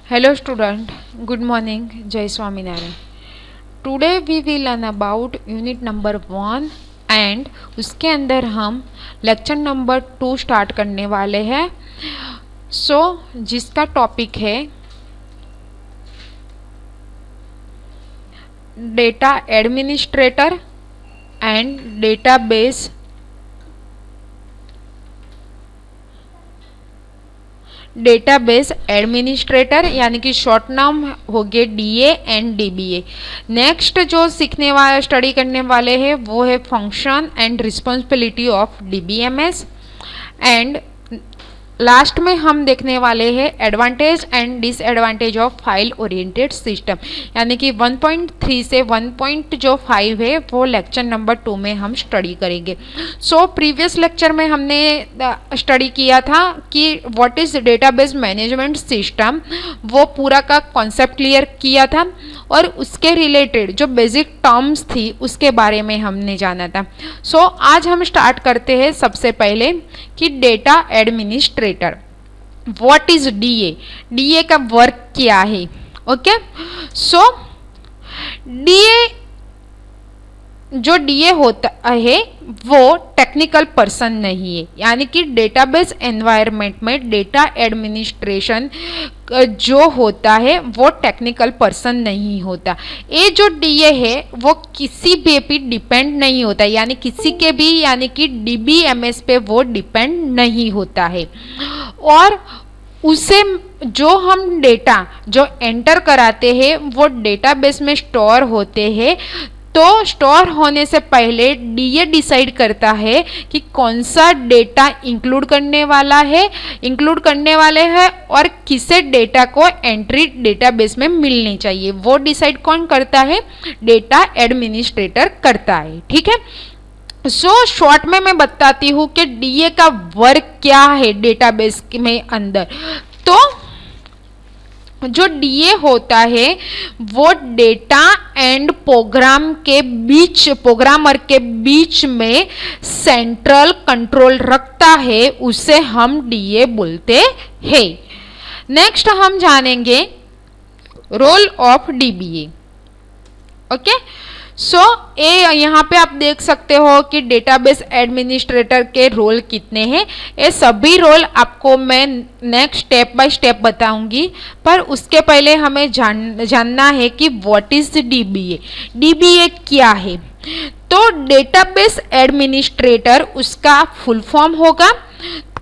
Hello student, good morning, Jai Swaminarayan. Today we will learn about unit number 1 and उसके अंदर हम lecture number 2 start करने वाले हैं. जिसका टॉपिक है data administrator and database administrator यानी कि शॉर्ट नाम हो गए डीए एंड डीबीए. नेक्स्ट जो सीखने वाले स्टडी करने वाले हैं वो है function and responsibility of DBMS. And last में हम देखने वाले हैं advantage and disadvantage of file oriented system यानी कि 1.3 से 1.5 है वो लेक्चर नंबर 2 में हम स्टडी करेंगे. प्रीवियस लेक्चर में हमने स्टडी किया था कि what is database management system, वो पूरा का कॉन्सेप्ट क्लियर किया था और उसके रिलेटेड जो बेसिक टर्म्स थी उसके बारे में हमने जाना था. आज हम स्टार्ट करते हैं सबसे पहले कि data administrator. What is DA, DA का वर्क क्या है. ओके, डीए जो डीए होता है वो टेक्निकल पर्सन नहीं है यानी कि डेटाबेस एनवायरनमेंट में डेटा एडमिनिस्ट्रेशन जो होता है वो टेक्निकल पर्सन नहीं होता. ये जो डीए है वो किसी पे डिपेंड नहीं होता यानी किसी के भी यानी कि डीबीएमएस पे वो डिपेंड नहीं होता है. और उसे जो हम डेटा जो एंटर कराते हैं वो डेटाबेस में स्टोर होते हैं. तो स्टोर होने से पहले डीए डिसाइड करता है कि कौन सा डेटा इंक्लूड करने वाले हैं और किसे डेटा को एंट्री डेटाबेस में मिलनी चाहिए. वो डिसाइड कौन करता है, डेटा एडमिनिस्ट्रेटर करता है. ठीक है, शॉर्ट में मैं बताती हूँ कि डीए का वर्क क्या है डेटाबेस में अंदर. तो जो डीए होता है वो डेटा एंड प्रोग्रामर के बीच में सेंट्रल कंट्रोल रखता है, उसे हम डीए बोलते हैं. नेक्स्ट हम जानेंगे रोल ऑफ डीबीए. ओके, यहाँ पे आप देख सकते हो कि डेटाबेस एडमिनिस्ट्रेटर के रोल कितने हैं. ये सभी रोल आपको मैं नेक्स्ट स्टेप बाय स्टेप बताऊंगी, पर उसके पहले हमें जानना है कि व्हाट इज डीबीए. डीबीए क्या है. तो डेटाबेस एडमिनिस्ट्रेटर उसका फुल फॉर्म होगा.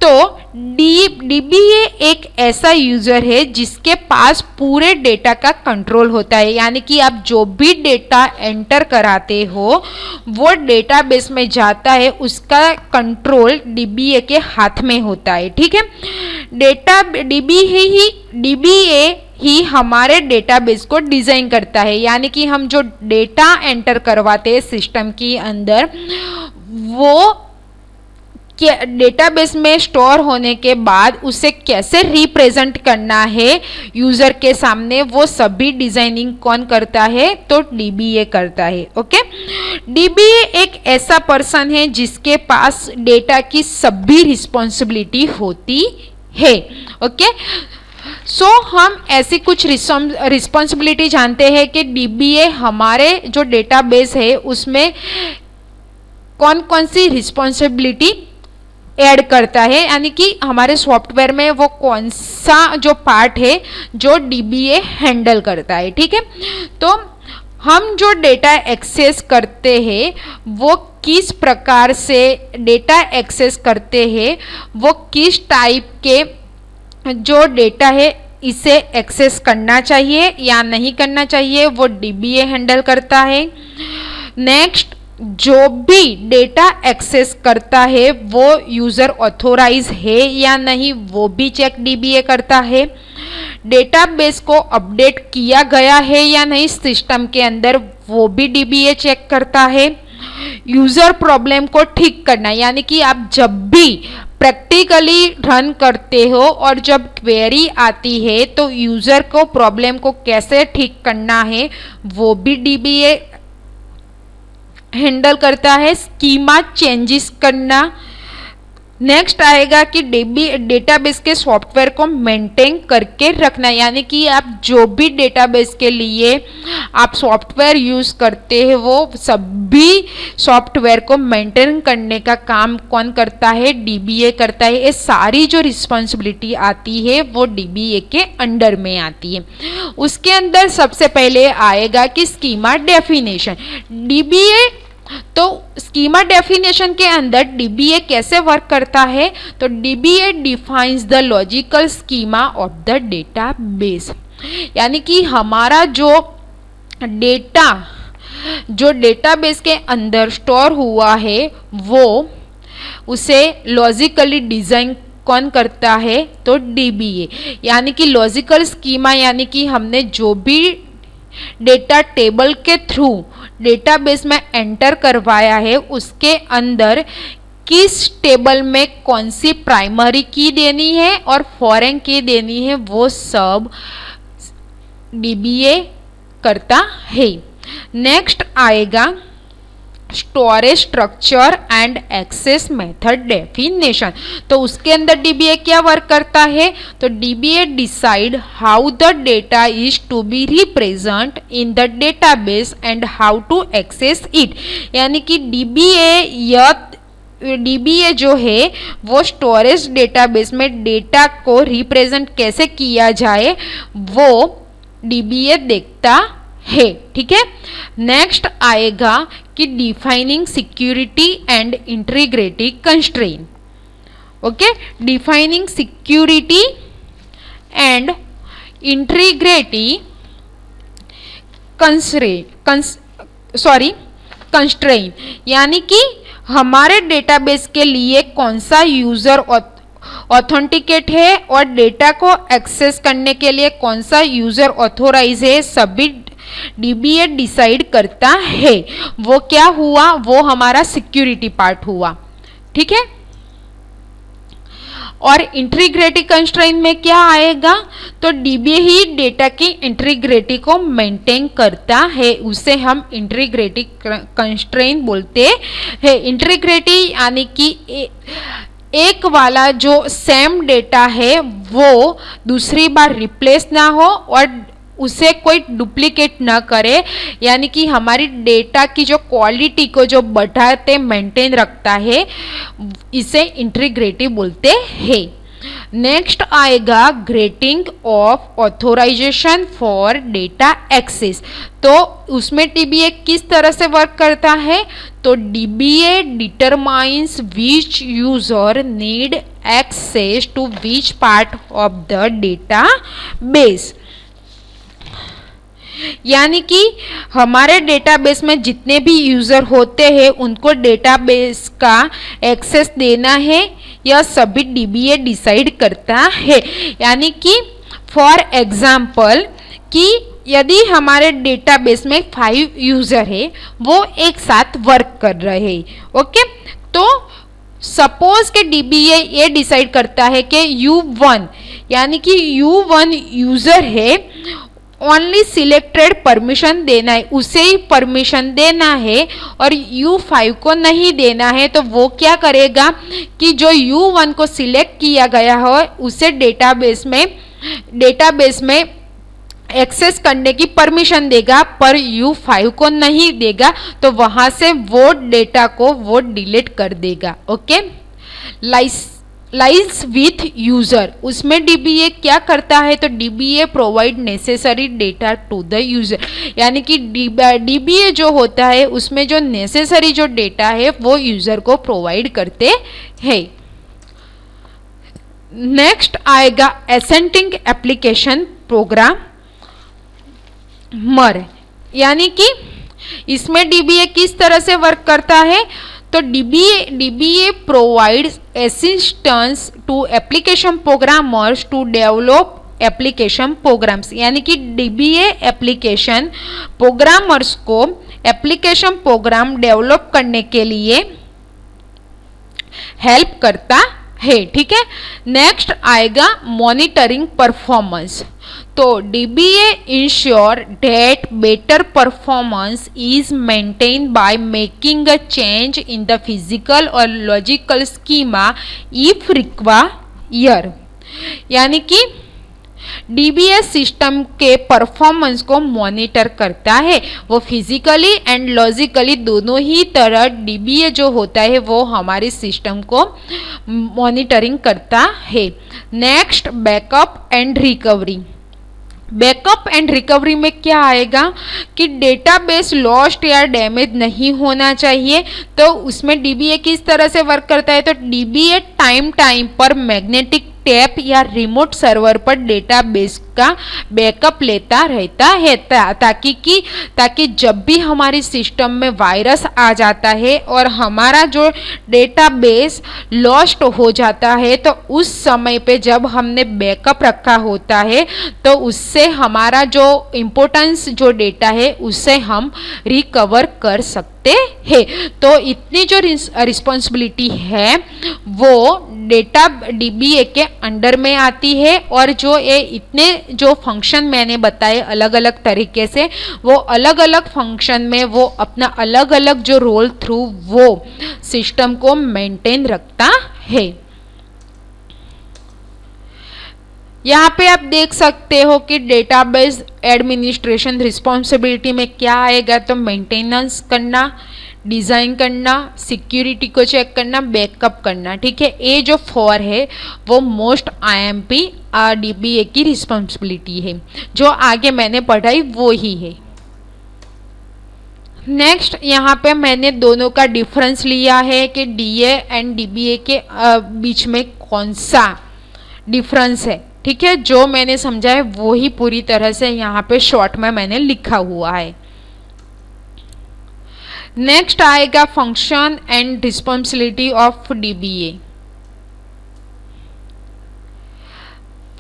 तो डीबीए एक ऐसा यूजर है जिसके पास पूरे डेटा का कंट्रोल होता है यानी कि आप जो भी डेटा एंटर कराते हो वो डेटाबेस में जाता है, उसका कंट्रोल डीबीए के हाथ में होता है. ठीक है, डीबीए ही हमारे डेटाबेस को डिजाइन करता है यानी कि हम जो डेटा एंटर करवाते हैं सिस्टम के अंदर वो डेटाबेस में स्टोर होने के बाद उसे कैसे रिप्रेजेंट करना है यूजर के सामने, वो सभी डिजाइनिंग कौन करता है, तो डीबीए करता है. ओके, डीबीए एक ऐसा पर्सन है जिसके पास डेटा की सभी रिस्पॉन्सिबिलिटी होती है. ओके, हम ऐसी कुछ रिस्पॉन्सिबिलिटी जानते हैं कि डीबीए हमारे जो डेटाबेस है उसमें कौन कौन सी रिस्पॉन्सिबिलिटी ऐड करता है यानी कि हमारे सॉफ्टवेयर में वो कौन सा जो पार्ट है जो डीबीए हैंडल करता है. ठीक है, तो हम जो डेटा एक्सेस करते हैं वो किस प्रकार से डेटा एक्सेस करते हैं, वो किस टाइप के जो डेटा है इसे एक्सेस करना चाहिए या नहीं करना चाहिए, वो डीबीए हैंडल करता है. नेक्स्ट, जो भी डेटा एक्सेस करता है वो यूजर ऑथोराइज है या नहीं वो भी चेक डीबीए करता है. डेटाबेस को अपडेट किया गया है या नहीं सिस्टम के अंदर वो भी डीबीए चेक करता है. यूजर प्रॉब्लम को ठीक करना यानी कि आप जब भी प्रैक्टिकली रन करते हो और जब क्वेरी आती है तो यूजर को प्रॉब्लम को कैसे ठीक करना है वो भी डीबीए हैंडल करता है. स्कीमा चेंजेस करना, नेक्स्ट आएगा कि डेटाबेस के सॉफ्टवेयर को मेंटेन करके रखना, यानी कि आप जो भी डेटाबेस के लिए आप सॉफ्टवेयर यूज करते हैं वो सभी सॉफ्टवेयर को मेंटेन करने का काम कौन करता है, डीबीए करता है। ये सारी जो रिस्पॉन्सिबिलिटी आती है वो डीबीए के अंडर में आती है। उसके अंदर सबसे पहले आएगा कि स्कीमा डेफिनेशन। डीबीए तो स्कीमा डेफिनेशन के अंदर डीबीए कैसे वर्क करता है, तो dBA defines the logical schema of the database, यानी कि हमारा जो डेटाबेस के अंदर स्टोर हुआ है वो उसे लॉजिकली डिजाइन कौन करता है, तो डीबीए। यानी कि लॉजिकल स्कीमा यानी कि हमने जो भी डेटा टेबल के थ्रू डेटाबेस में एंटर करवाया है उसके अंदर किस टेबल में कौन सी प्राइमरी की देनी है और फॉरेन की देनी है वो सब डीबीए करता है। नेक्स्ट आएगा storage structure and access method definition. तो उसके अंदर डीबीए क्या वर्क करता है, तो DBA decide how the data is to be represent in the database and how to access it. यानी कि डीबीए जो है वो स्टोरेज डेटाबेस में डेटा को रिप्रेजेंट कैसे किया जाए वो डीबीए देखता है। ठीक है। नेक्स्ट आएगा कि defining security and integrity constraint. Okay, defining security and integrity constraint, यानी कि हमारे डेटाबेस के लिए कौन सा यूजर ऑथेंटिकेट है और डेटा को एक्सेस करने के लिए कौन सा यूजर ऑथोराइज है, सभी डीबीए डिसाइड करता है। वो क्या हुआ, वो हमारा सिक्योरिटी पार्ट हुआ। ठीक है। और इंटीग्रिटी कंस्ट्रेंट में क्या आएगा, तो डीबीए ही डेटा की इंटीग्रिटी को मेंटेन करता है, उसे हम इंटीग्रिटी कंस्ट्रेंट बोलते हैं। इंटीग्रिटी यानी कि एक वाला जो सेम डेटा है वो दूसरी बार रिप्लेस ना हो और उसे कोई डुप्लीकेट ना करे, यानी कि हमारी डेटा की जो क्वालिटी को जो बढ़ाते मेंटेन रखता है, इसे इंटीग्रिटी बोलते हैं। नेक्स्ट आएगा granting of authorisation for data access. तो उसमें डीबीए किस तरह से वर्क करता है, तो DBA determines which user need access to which part of the database. यानी कि हमारे डेटाबेस में जितने भी यूजर होते हैं उनको डेटाबेस का एक्सेस देना है, यह सभी डीबीए डिसाइड करता है। यानी कि फॉर एग्जाम्पल कि यदि हमारे डेटाबेस में 5 यूजर है वो एक साथ वर्क कर रहे हैं, ओके, तो सपोज के डीबीए ये डिसाइड करता है कि U1 यानी कि U1 यूजर है, ओनली सिलेक्टेड परमिशन देना है, उसे ही परमिशन देना है और U5 को नहीं देना है। तो वो क्या करेगा कि जो U1 को सिलेक्ट किया गया हो उसे डेटाबेस में एक्सेस करने की परमिशन देगा, पर U5 को नहीं देगा, तो वहां से वो डेटा को वो डिलीट कर देगा। ओके, लाइज विथ यूजर, उसमें डीबीए क्या करता है, तो DBA provide necessary data to the user. यानी कि डीबीए जो होता है उसमें जो नेसेसरी जो डेटा है वो यूजर को प्रोवाइड करते हैं। नेक्स्ट आएगा एसेंटिंग एप्लीकेशन प्रोग्राम मर, यानी कि इसमें डीबीए किस तरह से वर्क करता है, तो DBA provides assistance to application programmers to develop application programs. यानी कि डीबीए एप्लीकेशन प्रोग्रामर्स को एप्लीकेशन प्रोग्राम डेवलप करने के लिए हेल्प करता है, ठीक है। नेक्स्ट आएगा मॉनिटरिंग परफॉर्मेंस। तो DBA ensure date better performance is maintain by making a change in the physical और लॉजिकल स्कीमा इफ रिक्वायर, यानी कि DBA सिस्टम के परफॉर्मेंस को मॉनिटर करता है। वो फिजिकली एंड लॉजिकली दोनों ही तरह DBA जो होता है वो हमारे सिस्टम को मॉनिटरिंग करता है। Next backup and recovery. Backup and recovery में क्या आएगा कि डेटाबेस लॉस्ट या डैमेज नहीं होना चाहिए। तो उसमें DBA किस तरह से वर्क करता है, तो DBA टाइम पर मैग्नेटिक टेप या रिमोट सर्वर पर डेटाबेस का बैकअप लेता रहता है, ताकि जब भी हमारी सिस्टम में वायरस आ जाता है और हमारा जो डेटाबेस लॉस्ट हो जाता है, तो उस समय पे जब हमने बैकअप रखा होता है तो उससे हमारा जो इम्पोर्टेंस जो डेटा है उससे हम रिकवर कर सकते हैं। तो इतनी जो रिस्पॉन्सिबिलिटी है वो डेटा DBA के अंडर में आती है, और जो ये इतने जो फंक्शन मैंने बताए अलग अलग तरीके से, वो अलग अलग फंक्शन में वो अपना अलग अलग जो रोल थ्रू वो सिस्टम को मेंटेन रखता है। यहाँ पे आप देख सकते हो कि डेटाबेस एडमिनिस्ट्रेशन रिस्पॉन्सिबिलिटी में क्या आएगा, तो मेंटेनेंस करना, डिज़ाइन करना, सिक्योरिटी को चेक करना, बैकअप करना, ठीक है। ये जो 4 है वो मोस्ट IMP DBA की रिस्पॉन्सिबिलिटी है, जो आगे मैंने पढ़ाई वो ही है। नेक्स्ट यहाँ पे मैंने दोनों का डिफरेंस लिया है कि DA एंड DBA के बीच में कौन सा डिफरेंस है, ठीक है। जो मैंने समझा है वो ही पूरी तरह से यहाँ पे शॉर्ट में मैंने लिखा हुआ है। नेक्स्ट आएगा function and responsibility of DBA।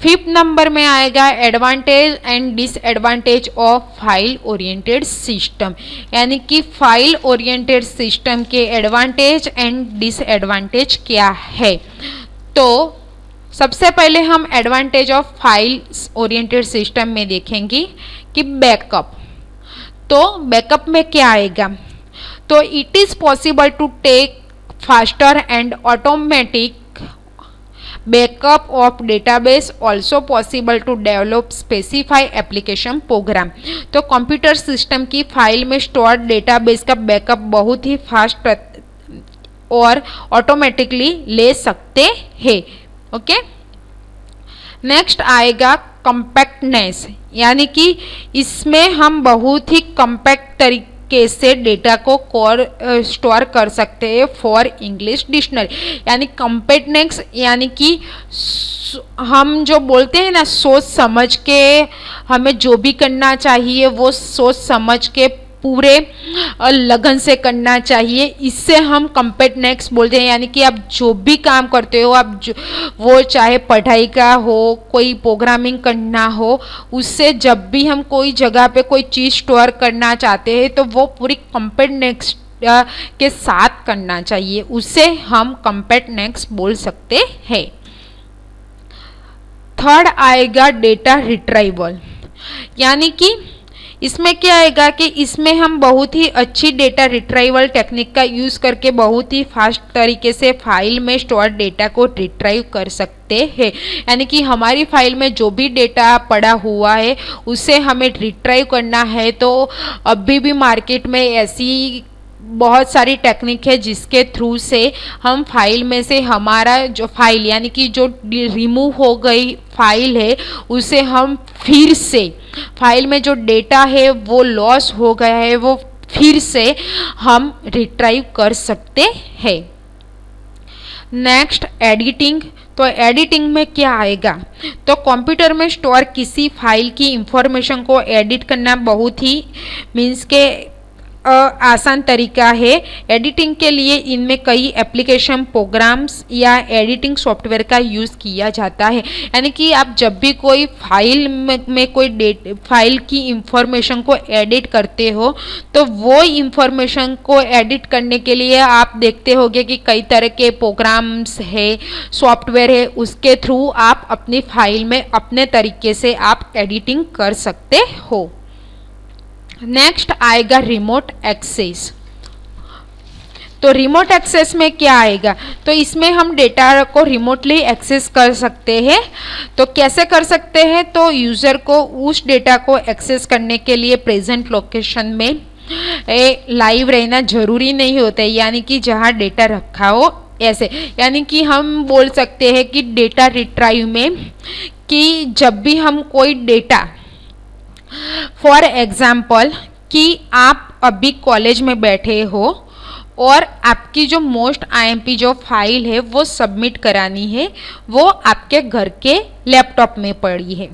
5th number में आएगा advantage and disadvantage of file oriented system, यानी कि फाइल ओरिएंटेड सिस्टम के एडवांटेज एंड डिसएडवांटेज क्या है। तो सबसे पहले हम advantage of file oriented system में देखेंगे कि बैकअप। तो बैकअप में क्या आएगा, तो it is possible to take faster and automatic backup of database, also possible to develop specify application program. तो कंप्यूटर सिस्टम की फाइल में स्टोर डेटाबेस का बैकअप बहुत ही फास्ट और ऑटोमेटिकली ले सकते हैं, ओके। नेक्स्ट आएगा कॉम्पैक्टनेस, यानी कि इसमें हम बहुत ही कॉम्पैक्ट तरीके से डेटा को स्टोर कर सकते हैं फॉर इंग्लिश डिक्शनरी। यानी कॉम्पैक्टनेस यानी कि हम जो बोलते हैं ना, सोच समझ के हमें जो भी करना चाहिए वो सोच समझ के पूरे लगन से करना चाहिए, इससे हम कॉम्पैक्टनेस बोलते हैं। यानी कि आप जो भी काम करते हो, आप वो चाहे पढ़ाई का हो, कोई प्रोग्रामिंग करना हो, उससे जब भी हम कोई जगह पे कोई चीज़ स्टोर करना चाहते हैं तो वो पूरी कॉम्पैक्टनेस के साथ करना चाहिए, उससे हम कॉम्पैक्टनेस बोल सकते हैं। थर्ड आएगा डेटा रिट्राइवल, यानी कि इसमें क्या आएगा कि इसमें हम बहुत ही अच्छी डेटा रिट्राइवल टेक्निक का यूज़ करके बहुत ही फास्ट तरीके से फाइल में स्टोर डेटा को रिट्राइव कर सकते हैं। यानी कि हमारी फाइल में जो भी डेटा पड़ा हुआ है उसे हमें रिट्राइव करना है, तो अभी भी मार्केट में ऐसी बहुत सारी टेक्निक है जिसके थ्रू से हम फाइल में से हमारा जो फाइल यानी कि जो रिमूव हो गई फाइल है उसे हम फिर से, फाइल में जो डेटा है वो लॉस हो गया है वो फिर से हम रिट्राइव कर सकते हैं। Next editing. तो एडिटिंग में क्या आएगा, तो कंप्यूटर में स्टोर किसी फाइल की इंफॉर्मेशन को एडिट करना बहुत ही मीन्स के आसान तरीका है। एडिटिंग के लिए इनमें कई एप्लीकेशन, प्रोग्राम्स या एडिटिंग सॉफ्टवेयर का यूज़ किया जाता है। यानी कि आप जब भी कोई फाइल में कोई फाइल की इंफॉर्मेशन को एडिट करते हो तो वो इंफॉर्मेशन को एडिट करने के लिए आप देखते होंगे कि कई तरह के प्रोग्राम्स है, सॉफ्टवेयर है, उसके थ्रू आप अपनी फाइल में अपने तरीके से आप एडिटिंग कर सकते हो। नेक्स्ट आएगा रिमोट एक्सेस। तो रिमोट एक्सेस में क्या आएगा, तो इसमें हम डेटा को रिमोटली एक्सेस कर सकते हैं। तो कैसे कर सकते हैं, तो यूज़र को उस डेटा को एक्सेस करने के लिए प्रेजेंट लोकेशन में लाइव रहना जरूरी नहीं होता है, यानी कि जहाँ डेटा रखा हो ऐसे। यानी कि हम बोल सकते हैं कि डेटा रिट्राइव में कि जब भी हम कोई डेटा, फॉर एग्जाम्पल कि आप अभी कॉलेज में बैठे हो और आपकी जो मोस्ट आईएमपी जो फाइल है वो सबमिट करानी है, वो आपके घर के लैपटॉप में पड़ी है।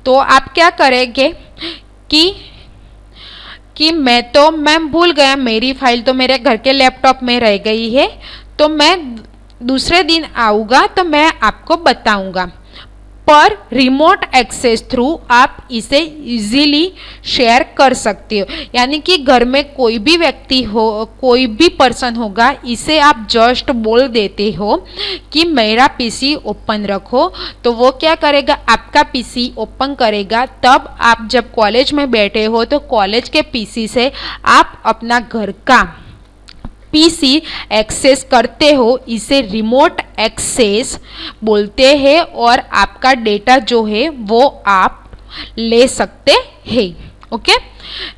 तो आप क्या करेंगे कि मैं भूल गया, मेरी फाइल तो मेरे घर के लैपटॉप में रह गई है, तो मैं दूसरे दिन आऊँगा तो मैं आपको बताऊँगा। पर रिमोट एक्सेस थ्रू आप इसे इजीली शेयर कर सकते हो। यानी कि घर में कोई भी व्यक्ति हो, कोई भी पर्सन होगा, इसे आप जस्ट बोल देते हो कि मेरा पीसी ओपन रखो, तो वो क्या करेगा, आपका पीसी ओपन करेगा। तब आप जब कॉलेज में बैठे हो तो कॉलेज के पीसी से आप अपना घर का पीसी एक्सेस करते हो। इसे रिमोट एक्सेस बोलते हैं और आपका डेटा जो है वो आप ले सकते हैं। ओके,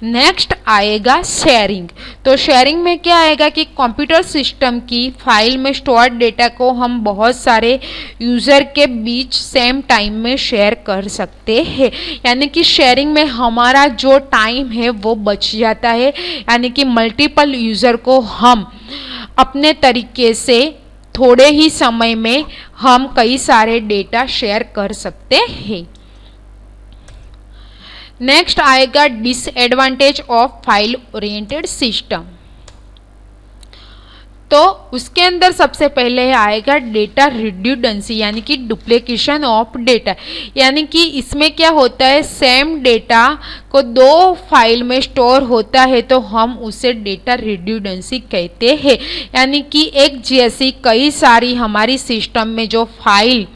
नेक्स्ट आएगा शेयरिंग। तो शेयरिंग में क्या आएगा कि कंप्यूटर सिस्टम की फाइल में स्टोर्ड डेटा को हम बहुत सारे यूज़र के बीच सेम टाइम में शेयर कर सकते हैं। यानी कि शेयरिंग में हमारा जो टाइम है वो बच जाता है। यानी कि मल्टीपल यूज़र को हम अपने तरीके से थोड़े ही समय में हम कई सारे डेटा शेयर कर सकते हैं। नेक्स्ट आएगा disadvantage of file oriented system. तो उसके अंदर सबसे पहले आएगा डेटा रिड्यूडेंसी, यानी कि डुप्लीकेशन ऑफ डेटा। यानी कि इसमें क्या होता है, सेम डेटा को दो फाइल में स्टोर होता है तो हम उसे डेटा रिड्यूडेंसी कहते हैं। यानी कि एक जैसी कई सारी हमारी सिस्टम में जो फाइल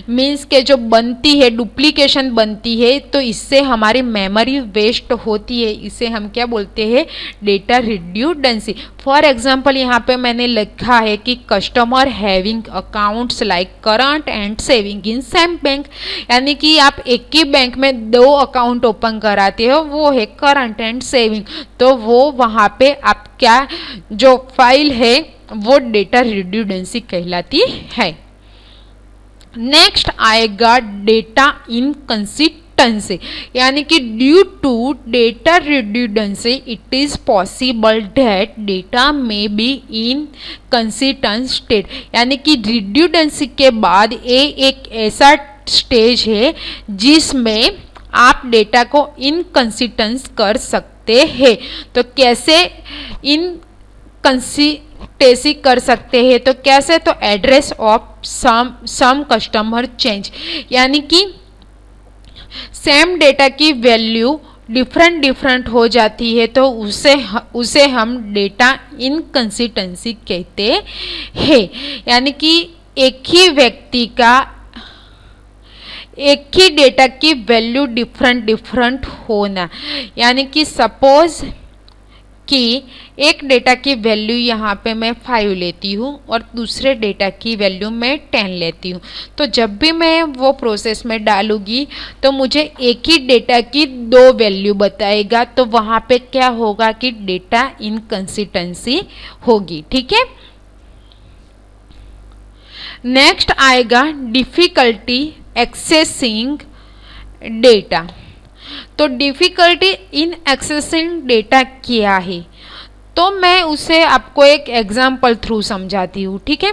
मीन्स के जो बनती है, डुप्लीकेशन बनती है, तो इससे हमारी मेमोरी वेस्ट होती है। इसे हम क्या बोलते हैं, डेटा रिड्यूडेंसी। फॉर एग्जांपल यहाँ पे मैंने लिखा है कि customer having accounts like current and saving in same bank. यानी कि आप एक ही बैंक में दो अकाउंट ओपन कराते हो, वो है करंट एंड सेविंग। तो वो वहाँ पे आप क्या जो फाइल है वो डेटा रिड्यूडेंसी कहलाती है। नेक्स्ट आएगा डेटा इनकंसिस्टेंसी। यानी कि due to data redundancy it is possible that data may be inconsistent state. यानी कि रिड्यूडेंसी के बाद एक ऐसा स्टेज है जिसमें आप डेटा को इनकंसिस्टेंट कर सकते हैं। तो कैसे टेसी कर सकते हैं, तो कैसे, तो address of some customer change. यानी कि सेम डेटा की वैल्यू डिफरेंट हो जाती है तो उसे हम डेटा इनकंसिस्टेंसी कहते हैं। यानी कि एक ही व्यक्ति का एक ही डेटा की वैल्यू डिफरेंट होना। यानी कि सपोज कि एक डेटा की वैल्यू यहाँ पे मैं 5 लेती हूँ और दूसरे डेटा की वैल्यू मैं 10 लेती हूँ, तो जब भी मैं वो प्रोसेस में डालूंगी तो मुझे एक ही डेटा की 2 वैल्यू बताएगा। तो वहाँ पे क्या होगा कि डेटा इनकंसिस्टेंसी होगी। ठीक है, नेक्स्ट आएगा डिफिकल्टी एक्सेसिंग डेटा। तो डिफिकल्टी इन एक्सेसिंग डेटा क्या है, तो मैं उसे आपको एक एग्जाम्पल थ्रू समझाती हूँ। ठीक है,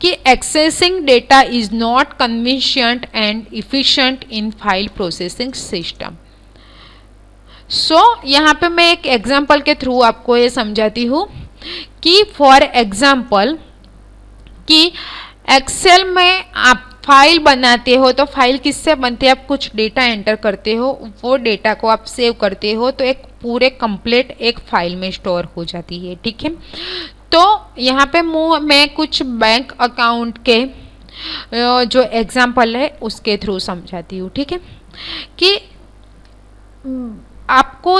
कि accessing data is not convenient and efficient in file processing system. यहाँ पे मैं एक एग्जाम्पल के थ्रू आपको ये समझाती हूँ कि फॉर एग्जाम्पल कि एक्सेल में आप फाइल बनाते हो तो फाइल किससे बनती है, आप कुछ डेटा एंटर करते हो, वो डेटा को आप सेव करते हो तो एक पूरे कंप्लीट एक फाइल में स्टोर हो जाती है, ठीक है। तो यहाँ पे मैं कुछ बैंक अकाउंट के जो एग्जाम्पल है उसके थ्रू समझाती हूँ, ठीक है, कि आपको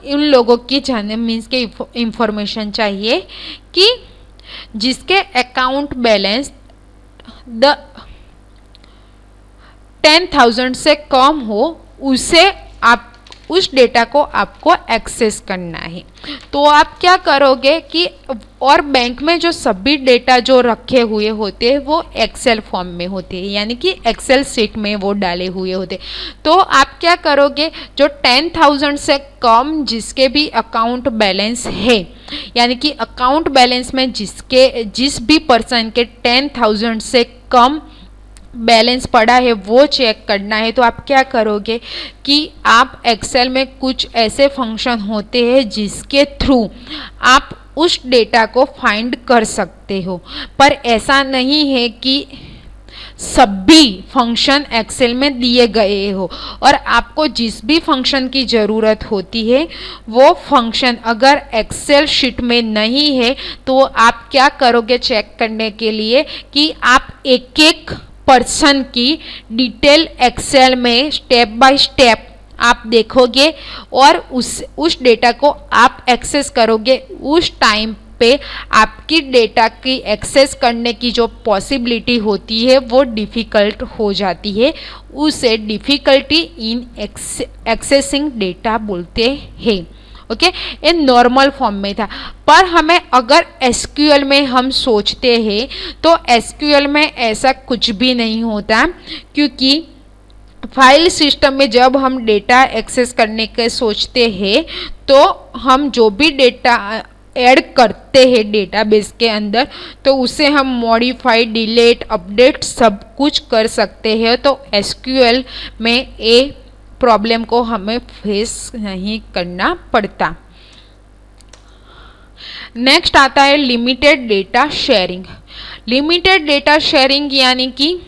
उन लोगों की जाने मीन्स के इंफॉर्मेशन चाहिए कि जिसके अकाउंट बैलेंस 10,000 से कम हो, उसे आप उस डेटा को आपको एक्सेस करना है। तो आप क्या करोगे कि और बैंक में जो सभी डेटा जो रखे हुए होते हैं वो एक्सेल फॉर्म में होते हैं, यानी कि एक्सेल शीट में वो डाले हुए होते हैं। तो आप क्या करोगे, जो 10,000 से कम जिसके भी अकाउंट बैलेंस है, यानी कि अकाउंट बैलेंस में जिस भी पर्सन के 10,000 से कम बैलेंस पड़ा है वो चेक करना है। तो आप क्या करोगे कि आप एक्सेल में कुछ ऐसे फंक्शन होते हैं जिसके थ्रू आप उस डेटा को फाइंड कर सकते हो, पर ऐसा नहीं है कि सभी फंक्शन एक्सेल में दिए गए हो, और आपको जिस भी फंक्शन की ज़रूरत होती है वो फंक्शन अगर एक्सेल शीट में नहीं है तो आप क्या करोगे चेक करने के लिए कि आप एक एक पर्सन की डिटेल एक्सेल में स्टेप बाय स्टेप आप देखोगे और उस डेटा को आप एक्सेस करोगे। उस टाइम पे आपकी डेटा की एक्सेस करने की जो पॉसिबिलिटी होती है वो डिफ़िकल्ट हो जाती है, उसे डिफ़िकल्टी इन एक्सेसिंग डेटा बोलते हैं, ओके। ये नॉर्मल फॉर्म में था, पर हमें अगर एसक्यूएल में हम सोचते हैं तो एसक्यूएल में ऐसा कुछ भी नहीं होता, क्योंकि फाइल सिस्टम में जब हम डेटा एक्सेस करने के सोचते हैं तो हम जो भी डेटा ऐड करते हैं डेटाबेस के अंदर तो उसे हम मॉडिफाई, डिलीट, अपडेट सब कुछ कर सकते हैं। तो एसक्यूएल में ये प्रॉब्लम को हमें फेस नहीं करना पड़ता। नेक्स्ट आता है limited data sharing. Limited data sharing यानी कि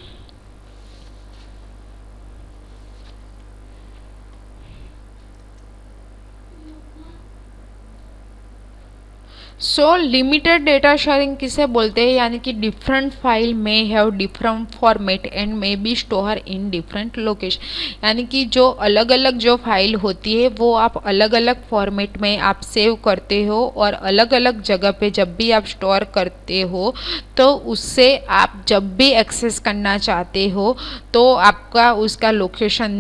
लिमिटेड डेटा शेयरिंग किसे बोलते हैं, यानी कि डिफरेंट फाइल में have different format and may be store in different location, यानी कि जो अलग अलग जो फाइल होती है वो आप अलग अलग फॉर्मेट में आप सेव करते हो और अलग अलग जगह पे जब भी आप स्टोर करते हो तो उससे आप जब भी एक्सेस करना चाहते हो तो आपका उसका लोकेशन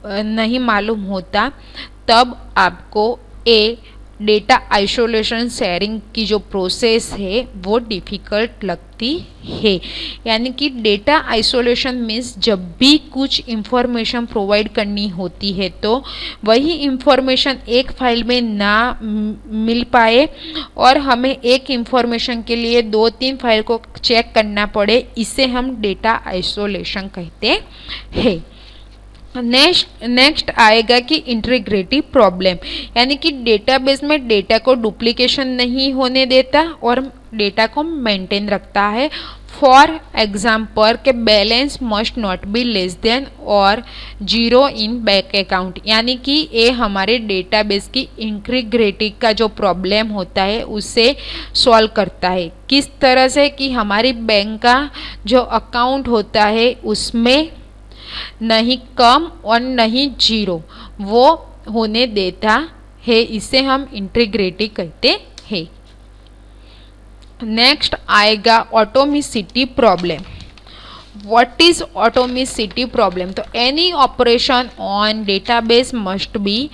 नहीं मालूम होता, तब आपको डेटा आइसोलेशन शेयरिंग की जो प्रोसेस है वो डिफ़िकल्ट लगती है। यानी कि डेटा आइसोलेशन मीन्स जब भी कुछ इंफॉर्मेशन प्रोवाइड करनी होती है तो वही इंफॉर्मेशन एक फाइल में ना मिल पाए और हमें एक इंफॉर्मेशन के लिए 2-3 फाइल को चेक करना पड़े, इसे हम डेटा आइसोलेशन कहते हैं। नेक्स्ट आएगा कि इंटीग्रिटी प्रॉब्लम, यानी कि डेटाबेस में डेटा को डुप्लीकेशन नहीं होने देता और डेटा को मेंटेन रखता है। फॉर एग्जाम्पल के balance must not be less than और 0 इन बैंक अकाउंट, यानी कि ये हमारे डेटाबेस की इंटीग्रिटी का जो प्रॉब्लम होता है उसे सॉल्व करता है। किस तरह से कि हमारी बैंक का जो अकाउंट होता है उसमें नहीं कम और नहीं 0 वो होने देता है, इसे हम इंटीग्रिटी कहते हैं। नेक्स्ट आएगा atomicity problem. What is atomicity problem? तो any operation on database must be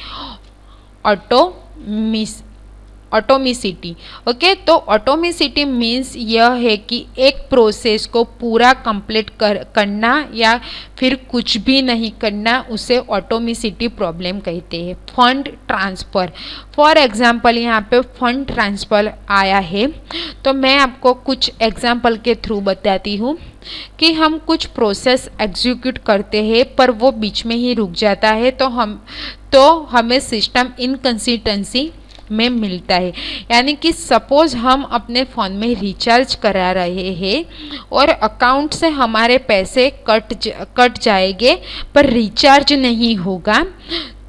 atomicity. Okay, तो ऑटोमिसिटी मीन्स यह है कि एक प्रोसेस को पूरा कंप्लीट करना या फिर कुछ भी नहीं करना, उसे ऑटोमिसिटी प्रॉब्लम कहते हैं। फंड ट्रांसफ़र, फॉर एग्जांपल यहाँ पे फंड ट्रांसफ़र आया है, तो मैं आपको कुछ एग्जांपल के थ्रू बताती हूँ कि हम कुछ प्रोसेस एग्जीक्यूट करते हैं पर वो बीच में ही रुक जाता है, तो हमें सिस्टम इनकंसिस्टेंसी में मिलता है। यानी कि सपोज हम अपने फ़ोन में रिचार्ज करा रहे हैं और अकाउंट से हमारे पैसे कट जाएंगे पर रिचार्ज नहीं होगा,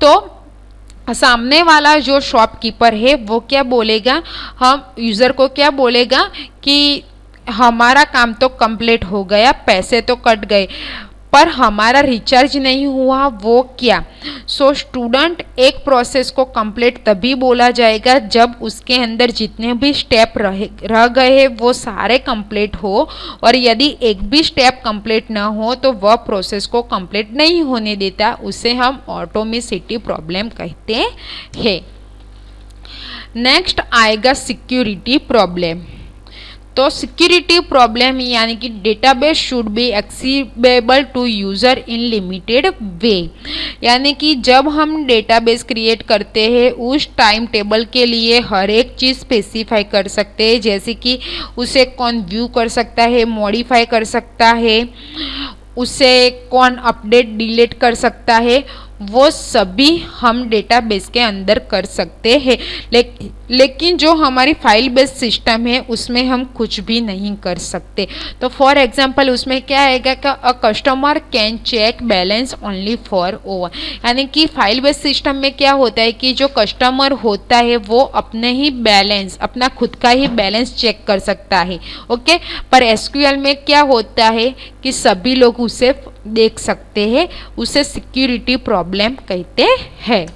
तो सामने वाला जो शॉपकीपर है वो क्या बोलेगा, हम यूज़र को क्या बोलेगा कि हमारा काम तो कंप्लीट हो गया, पैसे तो कट गए पर हमारा रिचार्ज नहीं हुआ, वो क्या। सो स्टूडेंट, एक प्रोसेस को कंप्लीट तभी बोला जाएगा जब उसके अंदर जितने भी स्टेप रह गए हैं वो सारे कंप्लीट हो, और यदि एक भी स्टेप कंप्लीट ना हो तो वह प्रोसेस को कंप्लीट नहीं होने देता, उसे हम ऑटोमिसिटी प्रॉब्लम कहते हैं। नेक्स्ट आएगा सिक्योरिटी प्रॉब्लम। तो सिक्योरिटी प्रॉब्लम यानी कि database should be accessible to user in limited way. यानी कि जब हम डेटाबेस क्रिएट करते हैं उस टाइम टेबल के लिए हर एक चीज़ स्पेसिफाई कर सकते हैं, जैसे कि उसे कौन व्यू कर सकता है, मॉडिफाई कर सकता है, उसे कौन अपडेट डिलीट कर सकता है, वो सभी हम डेटाबेस के अंदर कर सकते हैं। लेकिन जो हमारी फाइल बेस्ड सिस्टम है उसमें हम कुछ भी नहीं कर सकते। तो फॉर एग्जांपल उसमें क्या आएगा कि a customer can check balance only for over. यानी कि फाइल बेस्ड सिस्टम में क्या होता है कि जो कस्टमर होता है वो अपने ही बैलेंस, अपना खुद का ही बैलेंस चेक कर सकता है। ओके, पर एसक्यूएल में क्या होता है कि सभी लोग उसे देख सकते हैं, उसे सिक्योरिटी प्रॉब्लम कहते हैं।